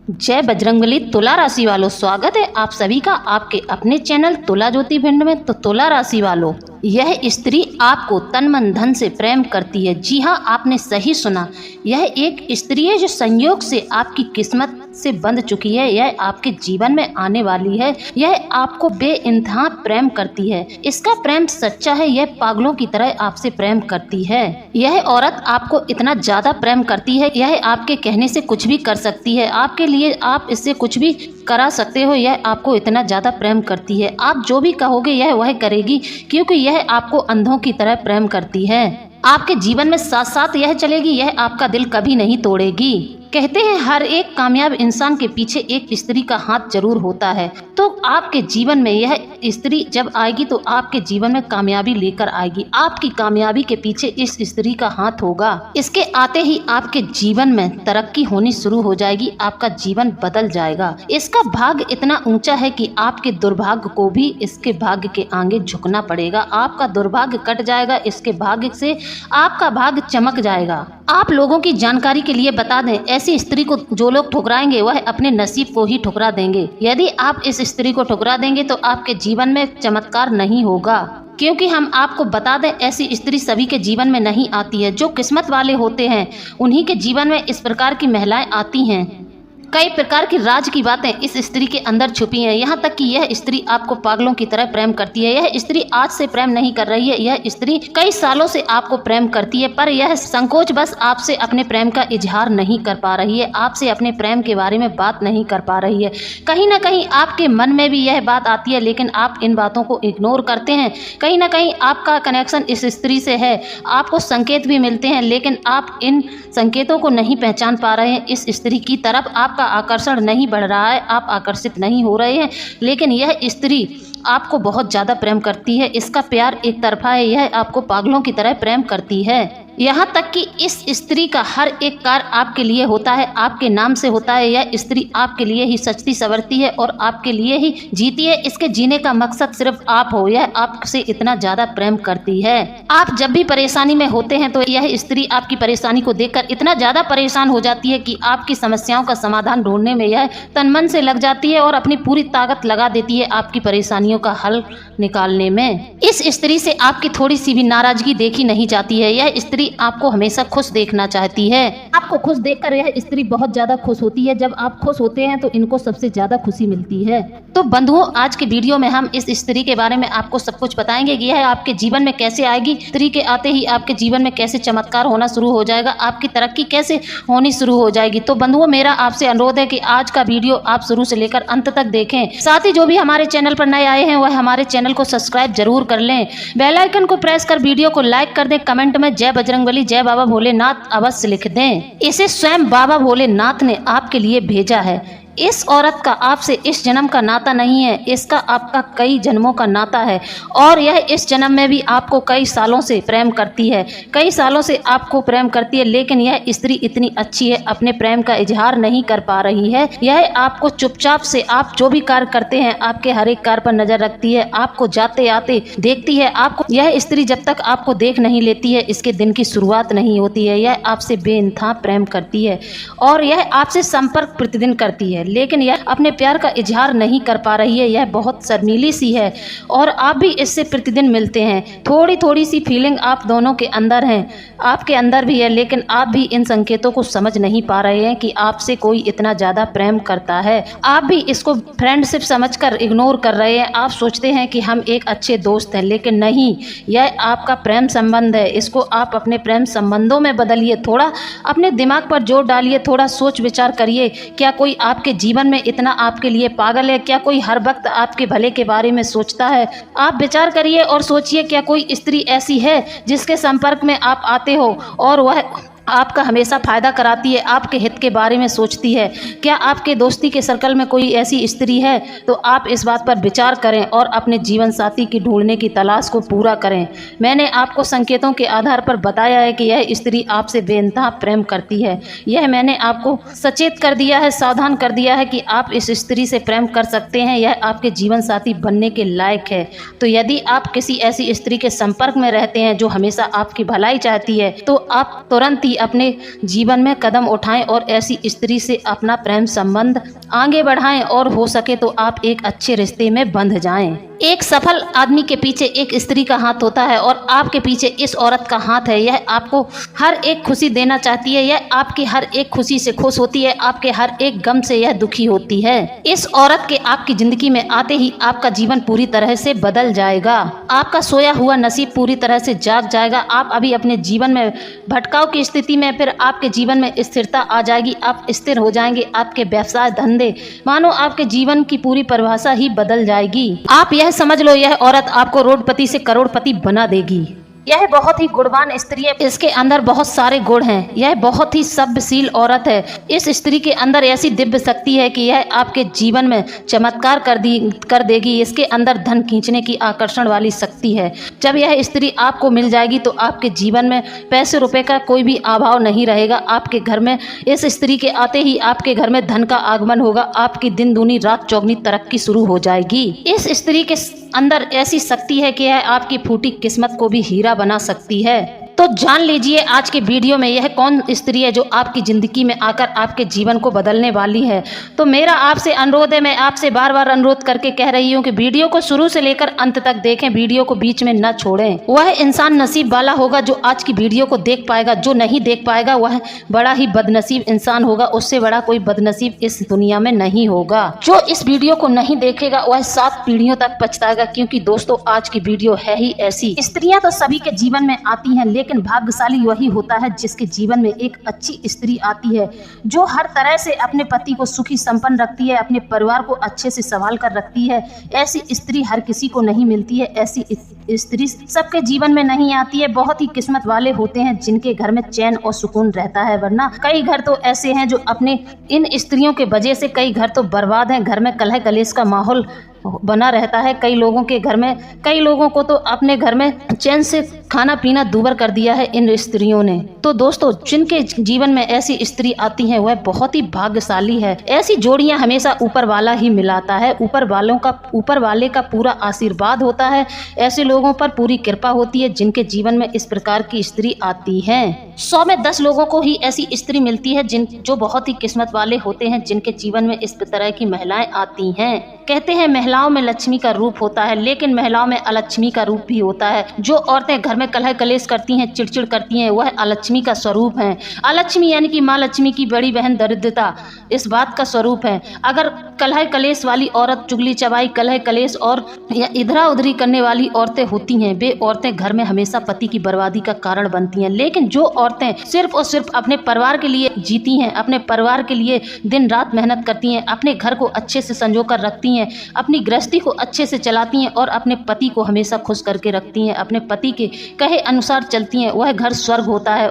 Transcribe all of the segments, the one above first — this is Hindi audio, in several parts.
जय बजरंगबली। तुला राशि वालों, स्वागत है आप सभी का आपके अपने चैनल तुला ज्योति भिंड में। तो तुला राशि वालों, यह स्त्री आपको तन मन धन से प्रेम करती है। जी हाँ, आपने सही सुना। यह एक स्त्री है जो संयोग से आपकी किस्मत से बंध चुकी है। यह आपके जीवन में आने वाली है। यह आपको बेइंतहा प्रेम करती है। इसका प्रेम सच्चा है। यह पागलों की तरह आपसे प्रेम करती है। यह औरत आपको इतना ज्यादा प्रेम करती है, यह आपके कहने से कुछ भी कर सकती है। आपके लिए आप इससे कुछ भी करा सकते हो। यह आपको इतना ज्यादा प्रेम करती है, आप जो भी कहोगे यह वह करेगी, क्योंकि यह आपको अंधों की तरह प्रेम करती है। आपके जीवन में साथ साथ यह चलेगी। यह आपका दिल कभी नहीं तोड़ेगी। कहते हैं हर एक कामयाब इंसान के पीछे एक स्त्री का हाथ जरूर होता है। तो आपके जीवन में यह स्त्री जब आएगी तो आपके जीवन में कामयाबी लेकर आएगी। आपकी कामयाबी के पीछे इस स्त्री का हाथ होगा। इसके आते ही आपके जीवन में तरक्की होनी शुरू हो जाएगी। आपका जीवन बदल जाएगा। इसका भाग्य इतना ऊंचा है कि आपके दुर्भाग्य को भी इसके भाग्य के आगे झुकना पड़ेगा। आपका दुर्भाग्य कट जाएगा, इसके भाग्य से आपका भाग्य चमक जाएगा। आप लोगों की जानकारी के लिए बता दें, ऐसी स्त्री को जो लोग ठुकराएंगे वह अपने नसीब को ही ठुकरा देंगे। यदि आप इस स्त्री को ठुकरा देंगे तो आपके जीवन में चमत्कार नहीं होगा, क्योंकि हम आपको बता दें ऐसी स्त्री सभी के जीवन में नहीं आती है। जो किस्मत वाले होते हैं उन्हीं के जीवन में इस प्रकार की महिलाएं आती हैं। कई प्रकार की राज की बातें इस स्त्री के अंदर छुपी हैं। यहाँ तक कि यह स्त्री आपको पागलों की तरह प्रेम करती है। यह स्त्री आज से प्रेम नहीं कर रही है, यह स्त्री कई सालों से आपको प्रेम करती है, पर यह संकोच बस आपसे अपने प्रेम का इजहार नहीं कर पा रही है। आपसे अपने प्रेम के बारे में बात नहीं कर पा रही है। कहीं ना कहीं आपके मन में भी यह बात आती है, लेकिन आप इन बातों को इग्नोर करते हैं। कहीं ना कहीं आपका कनेक्शन इस स्त्री से है। आपको संकेत भी मिलते हैं, लेकिन आप इन संकेतों को नहीं पहचान पा रहे हैं। इस स्त्री की तरफ आपका आकर्षण नहीं बढ़ रहा है, आप आकर्षित नहीं हो रहे हैं, लेकिन यह स्त्री आपको बहुत ज़्यादा प्रेम करती है। इसका प्यार एक तरफा है। यह आपको पागलों की तरह प्रेम करती है। यहाँ तक कि इस स्त्री का हर एक कार्य आपके लिए होता है, आपके नाम से होता है। यह स्त्री आपके लिए ही सचती सवरती है और आपके लिए ही जीती है। इसके जीने का मकसद सिर्फ आप हो। यह आपसे इतना ज्यादा प्रेम करती है। आप जब भी परेशानी में होते हैं तो यह स्त्री आपकी परेशानी को देखकर इतना ज्यादा परेशान हो जाती है कि आपकी समस्याओं का समाधान ढूंढने में यह तन मन से लग जाती है और अपनी पूरी ताकत लगा देती है आपकी परेशानियों का हल निकालने में। इस स्त्री से आपकी थोड़ी सी भी नाराजगी देखी नहीं जाती है। यह स्त्री आपको हमेशा खुश देखना चाहती है। आपको खुश देखकर यह स्त्री बहुत ज्यादा खुश होती है। जब आप खुश होते हैं तो इनको सबसे ज्यादा खुशी मिलती है। तो बंधुओं, आज के वीडियो में हम इस स्त्री के बारे में आपको सब कुछ बताएंगे कि यह आपके जीवन में कैसे आएगी। स्त्री के आते ही आपके जीवन में कैसे चमत्कार होना शुरू हो जाएगा, आपकी तरक्की कैसे होनी शुरू हो जाएगी। तो बंधुओं, मेरा आपसे अनुरोध है कि आज का वीडियो आप शुरू से लेकर अंत तक देखें। साथ ही जो भी हमारे चैनल पर नए आए हैं वह हमारे चैनल को सब्सक्राइब जरूर कर लें। बेल आइकन को प्रेस कर वीडियो को लाइक कर दें। कमेंट में जय बजरंगबली, जय बाबा भोलेनाथ अवश्य लिख दें। इसे स्वयं बाबा भोलेनाथ ने आपके लिए भेजा है। इस औरत का आपसे इस जन्म का नाता नहीं है, इसका आपका कई जन्मों का नाता है। और यह इस जन्म में भी आपको कई सालों से प्रेम करती है, कई सालों से आपको प्रेम करती है। लेकिन यह स्त्री इतनी अच्छी है, अपने प्रेम का इजहार नहीं कर पा रही है। यह आपको चुपचाप से, आप जो भी कार्य करते हैं आपके हर एक कार्य पर नजर रखती है, आपको जाते आते देखती है। आपको यह स्त्री जब तक आपको देख नहीं लेती है इसके दिन की शुरुआत नहीं होती है। यह आपसे बेइंतहा प्रेम करती है और यह आपसे संपर्क प्रतिदिन करती है, लेकिन यह अपने प्यार का इजहार नहीं कर पा रही है। यह बहुत शर्मीली सी है और आप भी इससे प्रतिदिन मिलते हैं। थोड़ी थोड़ी सी फीलिंग आप दोनों के अंदर है, आपके अंदर भी है, लेकिन आप भी इन संकेतों को समझ नहीं पा रहे हैं कि आपसे कोई इतना ज्यादा प्रेम करता है। आप भी इसको फ्रेंडशिप समझकर इग्नोर कर रहे हैं। आप सोचते हैं कि हम एक अच्छे दोस्त हैं, लेकिन नहीं, यह आपका प्रेम संबंध है। इसको आप अपने प्रेम संबंधों में बदलिए। थोड़ा अपने दिमाग पर जोर डालिए, थोड़ा सोच विचार करिए। क्या कोई आपके जीवन में इतना आपके लिए पागल है? क्या कोई हर वक्त आपके भले के बारे में सोचता है? आप विचार करिए और सोचिए, क्या कोई स्त्री ऐसी है जिसके संपर्क में आप आते हो और वह आपका हमेशा फायदा कराती है, आपके हित के बारे में सोचती है? क्या आपके दोस्ती के सर्कल में कोई ऐसी स्त्री है? तो आप इस बात पर विचार करें और अपने जीवन साथी की ढूंढने की तलाश को पूरा करें। मैंने आपको संकेतों के आधार पर बताया है कि यह स्त्री आपसे बेइंतहा प्रेम करती है। यह मैंने आपको सचेत कर दिया है, सावधान कर दिया है कि आप इस स्त्री से प्रेम कर सकते हैं। यह आपके जीवन साथी बनने के लायक है। तो यदि आप किसी ऐसी स्त्री के संपर्क में रहते हैं जो हमेशा आपकी भलाई चाहती है, तो आप तुरंत ही भी अपने जीवन में कदम उठाएं और ऐसी स्त्री से अपना प्रेम संबंध आगे बढ़ाएं और हो सके तो आप एक अच्छे रिश्ते में बंध जाएं। एक सफल आदमी के पीछे एक स्त्री का हाथ होता है और आपके पीछे इस औरत का हाथ है। यह आपको हर एक खुशी देना चाहती है, यह आपकी हर एक खुशी से खुश होती है, आपके हर एक गम से यह दुखी होती है। इस औरत के आपकी जिंदगी में आते ही आपका जीवन पूरी तरह से बदल जाएगा, आपका सोया हुआ नसीब पूरी तरह से जाग जाएगा। आप अभी अपने जीवन में भटकाव की स्थिति में, फिर आपके जीवन में स्थिरता आ जाएगी, आप स्थिर हो जाएंगे, आपके व्यवसाय धंधे मानो आपके जीवन की पूरी परिभाषा ही बदल जाएगी। आप यह समझ लो, यह औरत आपको करोड़पति से करोड़पति बना देगी। यह बहुत ही गुणवान स्त्री है, इसके अंदर बहुत सारे गुण हैं, यह बहुत ही सभ्यशील औरत है। इस स्त्री के अंदर ऐसी दिव्य शक्ति है कि यह आपके जीवन में चमत्कार कर देगी। इसके अंदर धन खींचने की आकर्षण वाली शक्ति है। जब यह स्त्री आपको मिल जाएगी तो आपके जीवन में पैसे रुपए का कोई भी अभाव नहीं रहेगा। आपके घर में इस स्त्री के आते ही आपके घर में धन का आगमन होगा, आपकी दिन दूनी रात चौगनी तरक्की शुरू हो जाएगी। इस स्त्री के अंदर ऐसी शक्ति है कि यह आपकी फूटी किस्मत को भी हीरा बना सकती है। तो जान लीजिए आज के वीडियो में यह कौन स्त्री है जो आपकी ज़िंदगी में आकर आपके जीवन को बदलने वाली है। तो मेरा आपसे अनुरोध है, मैं आपसे बार बार अनुरोध करके कह रही हूँ कि वीडियो को शुरू से लेकर अंत तक देखें, वीडियो को बीच में न छोड़ें। वह इंसान नसीब वाला होगा जो आज की वीडियो को देख पाएगा, जो नहीं देख पाएगा वह बड़ा ही बदनसीब इंसान होगा, उससे बड़ा कोई बदनसीब इस दुनिया में नहीं होगा। जो इस वीडियो को नहीं देखेगा वह 7 पीढ़ियों तक पछताएगा, क्योंकि दोस्तों आज की वीडियो है ही ऐसी। स्त्रियां तो सभी के जीवन में आती हैं, लेकिन भाग्यशाली वही होता है जिसके जीवन में एक अच्छी स्त्री आती है जो हर तरह से अपने पति को सुखी संपन्न रखती है, अपने परिवार को अच्छे से संभाल कर रखती है। ऐसी स्त्री हर किसी को नहीं मिलती है, ऐसी स्त्री सबके जीवन में नहीं आती है। बहुत ही किस्मत वाले होते हैं जिनके घर में चैन और सुकून रहता है, वरना कई घर तो ऐसे हैं जो अपने इन स्त्रियों के वजह से कई घर तो बर्बाद हैं। घर में कलह कलेश का माहौल बना रहता है। कई लोगों के घर में, कई लोगों को तो अपने घर में चैन से खाना पीना दूभर कर दिया है इन स्त्रियों ने। तो दोस्तों जिनके जीवन में ऐसी स्त्री आती है वह बहुत ही भाग्यशाली है। ऐसी जोड़ियां हमेशा ऊपर वाला ही मिलाता है, ऊपर वाले का पूरा आशीर्वाद होता है। ऐसे लोगों पर पूरी कृपा होती है जिनके जीवन में इस प्रकार की स्त्री आती है। 100 में 10 लोगों को ही ऐसी स्त्री मिलती है जो बहुत ही किस्मत वाले होते हैं, जिनके जीवन में इस तरह की महिलाएं आती हैं। कहते हैं महिलाओं में लक्ष्मी का रूप होता है, लेकिन महिलाओं में अलक्ष्मी का रूप भी होता है। जो औरतें घर में कलह कलेश करती हैं, चिड़चिड़ करती हैं, वह अलक्ष्मी का स्वरूप है। अलक्ष्मी यानी कि माँ लक्ष्मी की बड़ी बहन दरिद्रता इस बात का स्वरूप है। अगर कलह कलेश वाली औरत, चुगली चबाई, कलह कलेश और इधरा उधरी करने वाली औरतें होती हैं, वे औरतें घर में हमेशा पति की बर्बादी का कारण बनती हैं। लेकिन जो औरतें सिर्फ और सिर्फ अपने परिवार के लिए जीती हैं, अपने परिवार के लिए दिन रात मेहनत करती हैं, अपने घर को अच्छे से संजो कर रखती हैं, अपनी गृहस्थी को अच्छे से चलाती हैं और अपने पति को हमेशा खुश करके रखती हैं, अपने पति के कहे अनुसार चलती हैं, वह घर स्वर्ग होता है।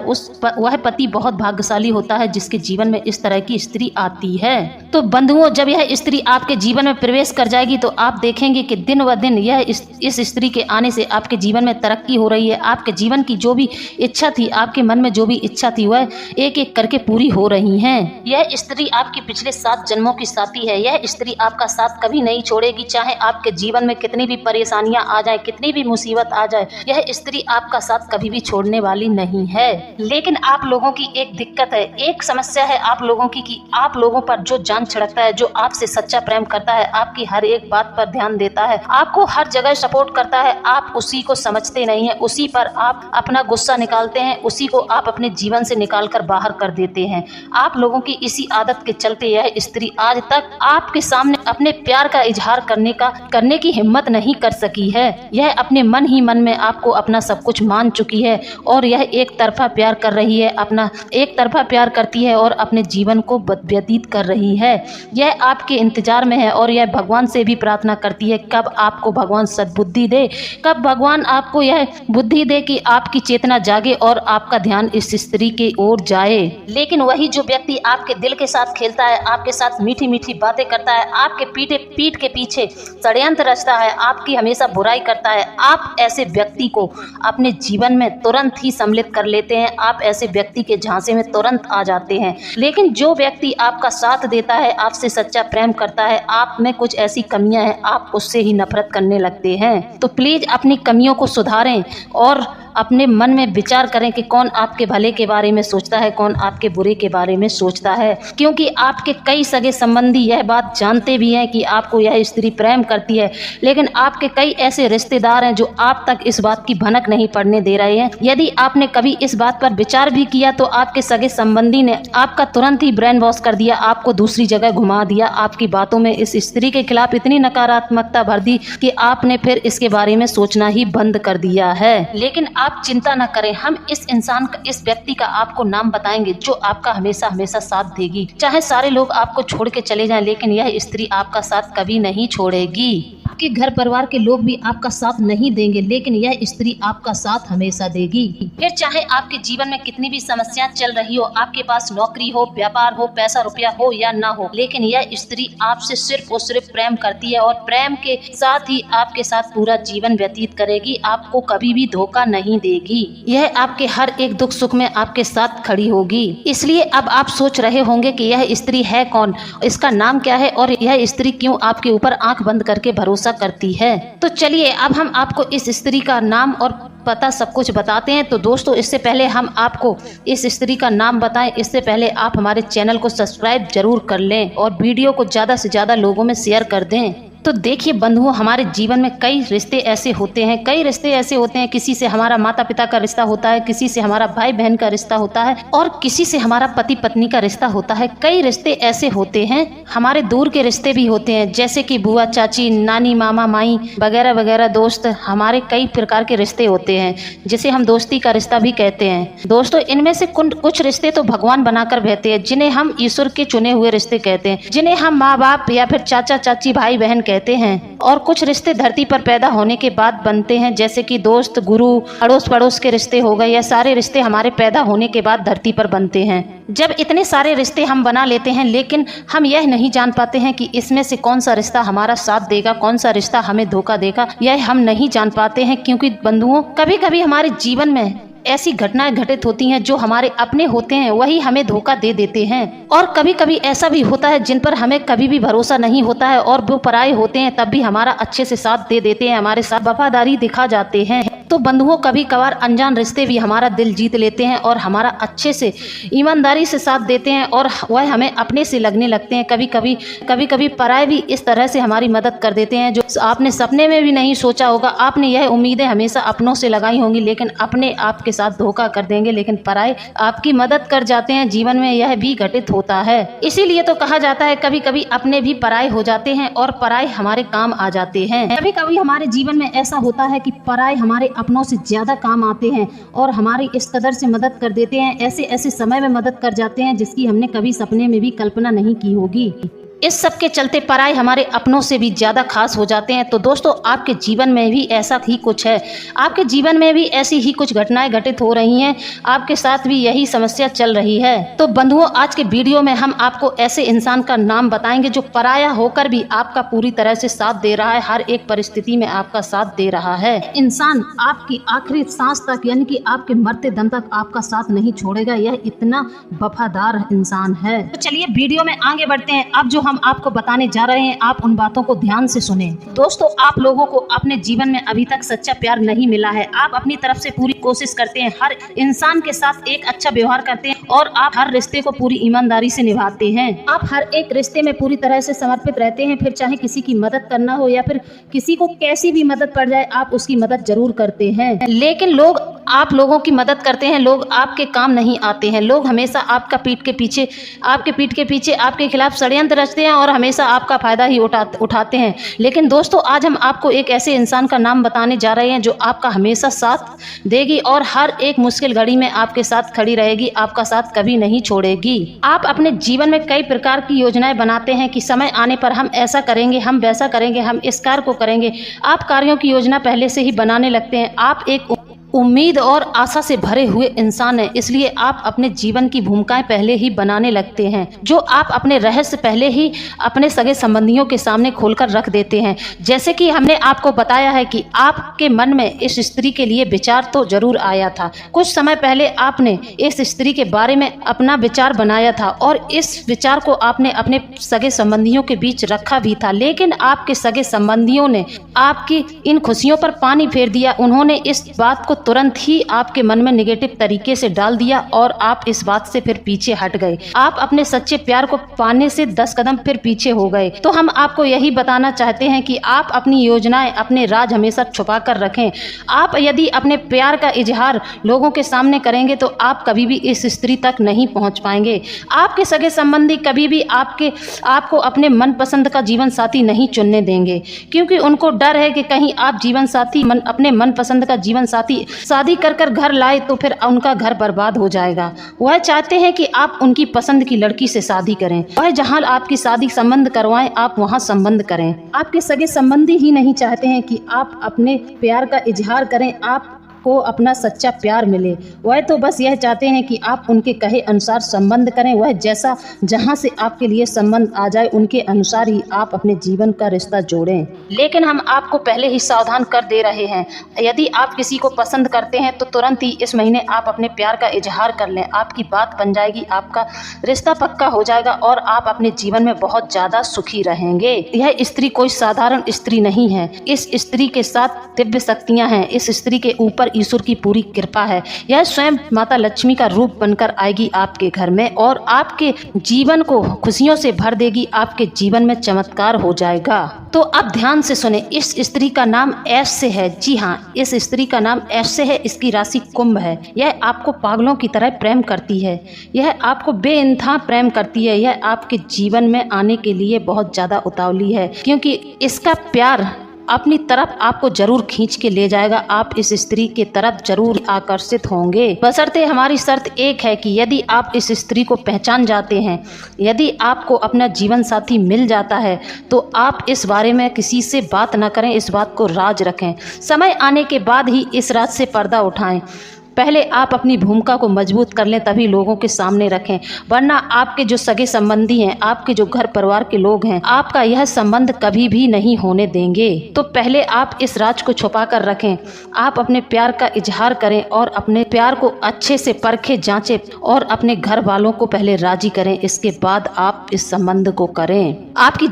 वह पति बहुत भाग्यशाली होता है जिसके जीवन में इस तरह की स्त्री आती है। तो बंधुओं, जब यह स्त्री आपके जीवन में प्रवेश कर जाएगी तो आप देखेंगे कि दिन व दिन यह इस स्त्री के आने से आपके जीवन में तरक्की हो रही है। आपके जीवन की जो भी इच्छा थी, आपके मन में जो भी इच्छा थी, वह एक एक करके पूरी हो रही हैं। यह स्त्री आपकी पिछले 7 जन्मों की साथी है। यह स्त्री आपका साथ कभी नहीं छोड़ेगी, चाहे आपके जीवन में कितनी भी परेशानियां आ जाए, कितनी भी मुसीबत आ जाए, यह स्त्री आपका साथ कभी भी छोड़ने वाली नहीं है। लेकिन आप लोगों की एक दिक्कत है, एक समस्या है आप लोगों की कि आप लोगों पर जो जान छिड़कता है, जो आपसे सच्चा प्रेम करता है, आपकी हर एक बात पर ध्यान देता है, आपको हर जगह सपोर्ट करता है, आप उसी को समझते नहीं है, उसी पर आप अपना गुस्सा निकालते हैं, उसी को आप अपने जीवन से निकाल कर बाहर कर देते हैं। आप लोगों की इसी आदत के चलते यह स्त्री आज तक आपके सामने अपने प्यार का इजहार करने की हिम्मत नहीं कर सकी है। यह अपने मन ही मन में आपको अपना सब कुछ मान चुकी है और यह एक तरफा प्यार कर रही है, अपना एक तरफा प्यार करती है और अपने जीवन को व्यतीत कर रही है। यह आपके इंतजार में है और यह भगवान से भी प्रार्थना करती है कब आपको भगवान सद्बुद्धि दे, कब भगवान आपको यह बुद्धि दे कि आपकी चेतना जागे और आपका ध्यान इस स्त्री की ओर जाए। लेकिन वही जो व्यक्ति आपके दिल के साथ खेलता है, आपके साथ मीठी मीठी बातें करता है, आपके पीठ के पीछे षड्यंत्र रचता है, आपकी हमेशा बुराई करता है, आप ऐसे व्यक्ति को अपने जीवन में तुरंत ही सम्मिलित कर लेते हैं, आप ऐसे व्यक्ति के झांसे में तुरंत आ जाते हैं। लेकिन जो व्यक्ति आपका साथ देता है, आपसे सच्चा प्रेम करता है, आप में कुछ ऐसी कमियां हैं, आप उससे ही नफरत करने लगते हैं। तो प्लीज अपनी कमियों को सुधारें और अपने मन में विचार करें कि कौन आपके भले के बारे में सोचता है, कौन आपके बुरे के बारे में सोचता है, क्योंकि आपके कई सगे संबंधी यह बात जानते भी हैं कि आपको यह स्त्री प्रेम करती है, लेकिन आपके कई ऐसे रिश्तेदार हैं जो आप तक इस बात की भनक नहीं पड़ने दे रहे हैं। यदि आपने कभी इस बात पर विचार भी किया तो आपके सगे संबंधी ने आपका तुरंत ही ब्रेन वॉश कर दिया, आपको दूसरी जगह घुमा दिया, आपकी बातों में इस स्त्री के खिलाफ इतनी नकारात्मकता भर दी कि आपने फिर इसके बारे में सोचना ही बंद कर दिया है। लेकिन आप चिंता न करें, हम इस इंसान का, इस व्यक्ति का आपको नाम बताएंगे जो आपका हमेशा हमेशा साथ देगी। चाहे सारे लोग आपको छोड़ के चले जाएं, लेकिन यह स्त्री आपका साथ कभी नहीं छोड़ेगी। आपके घर परिवार के लोग भी आपका साथ नहीं देंगे, लेकिन यह स्त्री आपका साथ हमेशा देगी। फिर चाहे आपके जीवन में कितनी भी समस्याएं चल रही हो, आपके पास नौकरी हो, व्यापार हो, पैसा रुपया हो या ना हो, लेकिन यह स्त्री आपसे सिर्फ और सिर्फ प्रेम करती है और प्रेम के साथ ही आपके साथ पूरा जीवन व्यतीत करेगी। आपको कभी भी धोखा नहीं देगी। यह आपके हर एक दुख सुख में आपके साथ खड़ी होगी। इसलिए अब आप सोच रहे होंगे कि यह स्त्री है कौन, इसका नाम क्या है और यह स्त्री क्यों आपके ऊपर आंख बंद करके भरोसा करती है। तो चलिए अब हम आपको इस स्त्री का नाम और पता सब कुछ बताते हैं। तो दोस्तों, इससे पहले हम आपको इस स्त्री का नाम बताएं, इससे पहले आप हमारे चैनल को सब्सक्राइब जरूर कर लें और वीडियो को ज़्यादा से ज़्यादा लोगों में शेयर कर दें। तो देखिए बंधुओं, हमारे जीवन में कई रिश्ते ऐसे होते हैं, किसी से हमारा माता पिता का रिश्ता होता है, किसी से हमारा भाई बहन का रिश्ता होता है और किसी से हमारा पति पत्नी का रिश्ता होता है। कई रिश्ते ऐसे होते हैं, हमारे दूर के रिश्ते भी होते हैं, जैसे कि बुआ चाची, नानी मामा माई वगैरह वगैरह। दोस्त, हमारे कई प्रकार के रिश्ते होते हैं जिसे हम दोस्ती का रिश्ता भी कहते हैं। दोस्तों, इनमें से कुछ रिश्ते तो भगवान बनाकर भेजते हैं, जिन्हें हम ईश्वर के चुने हुए रिश्ते कहते हैं, जिन्हें हम माँ बाप या फिर चाचा चाची भाई बहन कहते हैं। और कुछ रिश्ते धरती पर पैदा होने के बाद बनते हैं, जैसे कि दोस्त, गुरु, अड़ोस पड़ोस के रिश्ते हो गए। यह सारे रिश्ते हमारे पैदा होने के बाद धरती पर बनते हैं। जब इतने सारे रिश्ते हम बना लेते हैं, लेकिन हम यह नहीं जान पाते हैं कि इसमें से कौन सा रिश्ता हमारा साथ देगा, कौन सा रिश्ता हमें धोखा देगा, यह हम नहीं जान पाते हैं। क्योंकि बंधुओं, कभी कभी हमारे जीवन में ऐसी घटनाएं घटित होती हैं जो हमारे अपने होते हैं, वही हमें धोखा दे देते हैं। और कभी कभी ऐसा भी होता है जिन पर हमें कभी भी भरोसा नहीं होता है और वो पराये होते हैं, तब भी हमारा अच्छे से साथ दे देते हैं, हमारे साथ वफादारी दिखा जाते हैं। तो बंधुओं, कभी कभार अनजान रिश्ते भी हमारा दिल जीत लेते हैं और हमारा अच्छे से ईमानदारी से साथ देते हैं और वह हमें अपने से लगने लगते हैं। कभी कभी पराये भी इस तरह से हमारी मदद कर देते हैं जो आपने सपने में भी नहीं सोचा होगा। आपने यह उम्मीदें हमेशा अपनों से लगाई होंगी, लेकिन अपने आपके साथ धोखा कर देंगे, लेकिन पराये आपकी मदद कर जाते हैं। जीवन में यह भी घटित होता है। इसीलिए तो कहा जाता है कभी कभी अपने भी पराये हो जाते हैं और पराये हमारे काम आ जाते हैं। कभी कभी हमारे जीवन में ऐसा होता है कि पराये हमारे अपनों से ज्यादा काम आते हैं और हमारी इस कदर से मदद कर देते हैं, ऐसे ऐसे समय में मदद कर जाते हैं जिसकी हमने कभी सपने में भी कल्पना नहीं की होगी। इस सब के चलते पराये हमारे अपनों से भी ज़्यादा खास हो जाते हैं। तो दोस्तों, आपके जीवन में भी ऐसा ही कुछ है, आपके जीवन में भी ऐसी ही कुछ घटनाएं घटित हो रही हैं, आपके साथ भी यही समस्या चल रही है। तो बंधुओं, आज के वीडियो में हम आपको ऐसे इंसान का नाम बताएंगे जो पराया होकर भी आपका पूरी तरह से साथ दे रहा है, हर एक परिस्थिति में आपका साथ दे रहा है। इंसान आपकी आखिरी सांस तक, यानी कि आपके मरते दम तक आपका साथ नहीं छोड़ेगा। यह इतना वफादार इंसान है। तो चलिए वीडियो में आगे बढ़ते हैं। अब जो हम आपको बताने जा रहे हैं, आप उन बातों को ध्यान से सुने। दोस्तों, आप लोगों को अपने जीवन में अभी तक सच्चा प्यार नहीं मिला है। आप अपनी तरफ से पूरी कोशिश करते हैं, हर इंसान के साथ एक अच्छा व्यवहार करते हैं और आप हर रिश्ते को पूरी ईमानदारी से निभाते हैं। आप हर एक रिश्ते में पूरी तरह से समर्पित रहते हैं, फिर चाहे किसी की मदद करना हो या फिर किसी को कैसी भी मदद पड़ जाए, आप उसकी मदद जरूर करते हैं। लेकिन लोग आप लोगों की मदद करते हैं, लोग आपके काम नहीं आते हैं। लोग हमेशा आपके पीठ के पीछे आपके खिलाफ षड्यंत्र रचते हैं और हमेशा आपका फायदा ही उठाते हैं। लेकिन दोस्तों, आज हम आपको एक ऐसे इंसान का नाम बताने जा रहे हैं जो आपका हमेशा साथ देगी और हर एक मुश्किल घड़ी में आपके साथ खड़ी रहेगी, आपका साथ कभी नहीं छोड़ेगी। आप अपने जीवन में कई प्रकार की योजनाएं बनाते हैं कि समय आने पर हम ऐसा करेंगे, हम वैसा करेंगे, हम इस कार्य को करेंगे। आप कार्यों की योजना पहले से ही बनाने लगते हैं। आप एक उम्मीद और आशा से भरे हुए इंसान हैं, इसलिए आप अपने जीवन की भूमिकाएं पहले ही बनाने लगते हैं, जो आप अपने रहस्य पहले ही अपने सगे संबंधियों के सामने खोलकर रख देते हैं। जैसे कि हमने आपको बताया है कि आपके मन में इस स्त्री के लिए विचार तो जरूर आया था। कुछ समय पहले आपने इस स्त्री के बारे में अपना विचार बनाया था और इस विचार को आपने अपने सगे संबंधियों के बीच रखा भी था, लेकिन आपके सगे संबंधियों ने आपकी इन खुशियों पर पानी फेर दिया। उन्होंने इस बात को तुरंत ही आपके मन में नेगेटिव तरीके से डाल दिया और आप इस बात से फिर पीछे हट गए। आप अपने सच्चे प्यार को पाने से 10 कदम फिर पीछे हो गए। तो हम आपको यही बताना चाहते हैं कि आप अपनी योजनाएं, अपने राज हमेशा छुपा कर रखें। आप यदि अपने प्यार का इजहार लोगों के सामने करेंगे तो आप कभी भी इस स्त्री तक नहीं पहुंच पाएंगे। आपके सगे संबंधी कभी भी आपको अपने मनपसंद का जीवन साथी नहीं चुनने देंगे, क्योंकि उनको डर है कि कहीं आप जीवन साथी अपने मनपसंद का जीवन साथी शादी कर घर लाए तो फिर उनका घर बर्बाद हो जाएगा। वह चाहते हैं कि आप उनकी पसंद की लड़की से शादी करें। वह जहां आपकी शादी संबंध करवाएं, आप वहां संबंध करें। आपके सगे संबंधी ही नहीं चाहते हैं कि आप अपने प्यार का इजहार करें, आपको अपना सच्चा प्यार मिले। वह तो बस यह चाहते हैं कि आप उनके कहे अनुसार संबंध करें। वह जैसा जहां से आपके लिए संबंध आ जाए उनके अनुसार ही आप अपने जीवन का रिश्ता जोड़ें। लेकिन हम आपको पहले ही सावधान कर दे रहे हैं, यदि आप किसी को पसंद करते हैं तो तुरंत ही इस महीने आप अपने प्यार का इजहार कर लें। आपकी बात बन जाएगी, आपका रिश्ता पक्का हो जाएगा और आप अपने जीवन में बहुत ज़्यादा सुखी रहेंगे। यह स्त्री कोई साधारण स्त्री नहीं है। इस स्त्री के साथ दिव्य शक्तियाँ हैं। इस स्त्री के ऊपर ईश्वर की पूरी कृपा है। यह स्वयं माता लक्ष्मी का रूप बनकर आएगी आपके घर में और आपके जीवन को खुशियों से भर देगी। आपके जीवन में चमत्कार हो जाएगा। तो अब ध्यान से सुने, इस स्त्री का नाम ऐश से है। जी हाँ, इस स्त्री का नाम ऐश से है। इसकी राशि कुंभ है। यह आपको पागलों की तरह प्रेम करती है। यह आपको बेइंतहा प्रेम करती है। यह आपके जीवन में आने के लिए बहुत ज़्यादा उतावली है, क्योंकि इसका प्यार अपनी तरफ आपको जरूर खींच के ले जाएगा। आप इस स्त्री के तरफ जरूर आकर्षित होंगे। बशर्ते हमारी शर्त एक है कि यदि आप इस स्त्री को पहचान जाते हैं, यदि आपको अपना जीवन साथी मिल जाता है, तो आप इस बारे में किसी से बात न करें, इस बात को राज रखें। समय आने के बाद ही इस राज से पर्दा उठाएं। पहले आप अपनी भूमिका को मजबूत कर लें, तभी लोगों के सामने रखें, वरना आपके जो सगे संबंधी हैं, आपके जो घर परिवार के लोग हैं, आपका यह संबंध कभी भी नहीं होने देंगे। तो पहले आप इस राज को छुपा कर रखें। आप अपने प्यार का इजहार करें और अपने प्यार को अच्छे से परखें, जांचें और अपने घर वालों को पहले राजी करें। इसके बाद आप इस संबंध को करें। आपकी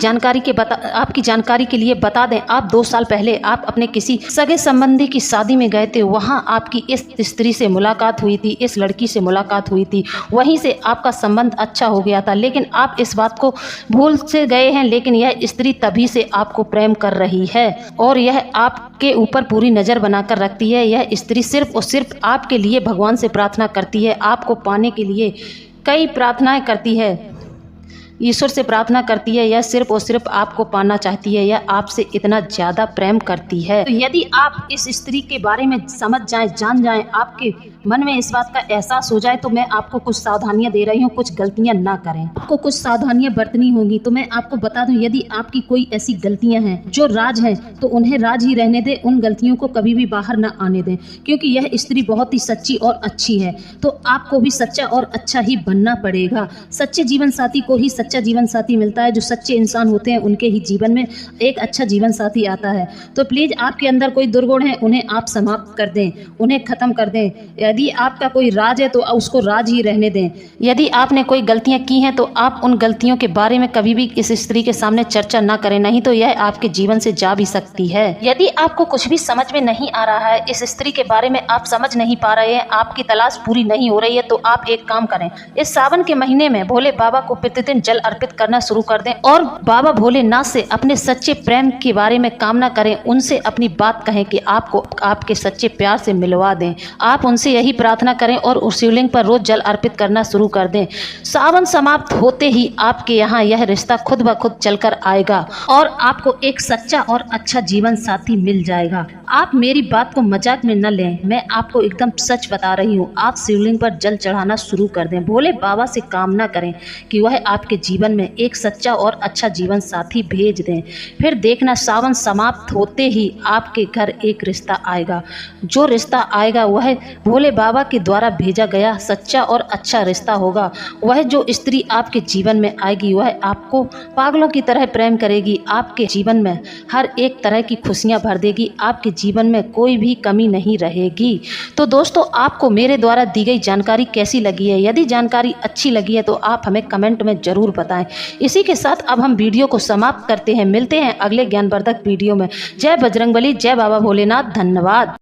जानकारी के लिए बता दें, आप 2 साल पहले आप अपने किसी सगे संबंधी की शादी में गए थे। वहां आपकी इस स्त्री से मुलाकात हुई थी, इस लड़की से मुलाकात हुई थी। वहीं से आपका संबंध अच्छा हो गया था, लेकिन आप इस बात को भूल से गए हैं। लेकिन यह स्त्री तभी से आपको प्रेम कर रही है और यह आपके ऊपर पूरी नज़र बनाकर रखती है। यह स्त्री सिर्फ और सिर्फ आपके लिए भगवान से प्रार्थना करती है। आपको पाने के लिए कई प्रार्थनाएं करती है, ईश्वर से प्रार्थना करती है। यह सिर्फ और सिर्फ आपको पाना चाहती है। यह आपसे इतना ज़्यादा प्रेम करती है। तो यदि आप इस स्त्री के बारे में समझ जाएं, जान जाएं, आपके मन में इस बात का एहसास हो जाए, तो मैं आपको कुछ सावधानियां दे रही हूँ। कुछ गलतियां ना करें, आपको कुछ सावधानियां बरतनी होंगी। तो मैं आपको बता दूं, यदि आपकी कोई ऐसी गलतियां हैं जो राज हैं, तो उन्हें राज ही रहने दें। उन गलतियों को कभी भी बाहर ना आने दें, क्योंकि यह स्त्री बहुत ही सच्ची और अच्छी है। तो आपको भी सच्चा और अच्छा ही बनना पड़ेगा। सच्चे जीवन साथी को ही सच्चा जीवन साथी मिलता है। जो सच्चे इंसान होते हैं उनके ही जीवन में एक अच्छा जीवन साथी आता है। तो प्लीज आपके अंदर कोई दुर्गुण है, उन्हें आप समाप्त कर दें, उन्हें खत्म कर दें। यदि आपका कोई राज है तो उसको राज ही रहने दें। यदि आपने कोई गलतियां की हैं तो आप उन गलतियों के बारे में कभी भी इस स्त्री के सामने चर्चा ना करें, नहीं तो यह आपके जीवन से जा भी सकती है। यदि आपको कुछ भी समझ में नहीं आ रहा है, इस स्त्री के बारे में आप समझ नहीं पा रहे हैं, आपकी तलाश पूरी नहीं हो रही है, तो आप एक काम करें। इस सावन के महीने में भोले बाबा को प्रतिदिन जल अर्पित करना शुरू कर दें और बाबा भोलेनाथ से अपने सच्चे प्रेम के बारे में कामना करें। उनसे अपनी बात कहें कि आपको आपके सच्चे प्यार से मिलवा दें। आप उनसे यही प्रार्थना करें और उस शिवलिंग पर रोज जल अर्पित करना शुरू कर दें। सावन समाप्त होते ही आपके यहाँ यह रिश्ता खुद ब खुद चलकर आएगा और आपको एक सच्चा और अच्छा जीवन साथी मिल जाएगा। आप मेरी बात को मजाक में न लें, मैं आपको एकदम सच बता रही हूँ। आप शिवलिंग पर जल चढ़ाना शुरू कर दें। भोले बाबा से कामना करें कि वह आपके जीवन में एक सच्चा और अच्छा जीवन साथी भेज दें। फिर देखना, सावन समाप्त होते ही आपके घर एक रिश्ता आएगा। जो रिश्ता आएगा वह भोले बाबा के द्वारा भेजा गया सच्चा और अच्छा रिश्ता होगा। वह जो स्त्री आपके जीवन में आएगी वह आपको पागलों की तरह प्रेम करेगी। आपके जीवन में हर एक तरह की खुशियां भर देगी। आपके जीवन में कोई भी कमी नहीं रहेगी। तो दोस्तों, आपको मेरे द्वारा दी गई जानकारी कैसी लगी है? यदि जानकारी अच्छी लगी है तो आप हमें कमेंट में ज़रूर बताएं। इसी के साथ अब हम वीडियो को समाप्त करते हैं। मिलते हैं अगले ज्ञानवर्धक वीडियो में। जय बजरंगबली, जय बाबा भोलेनाथ। धन्यवाद।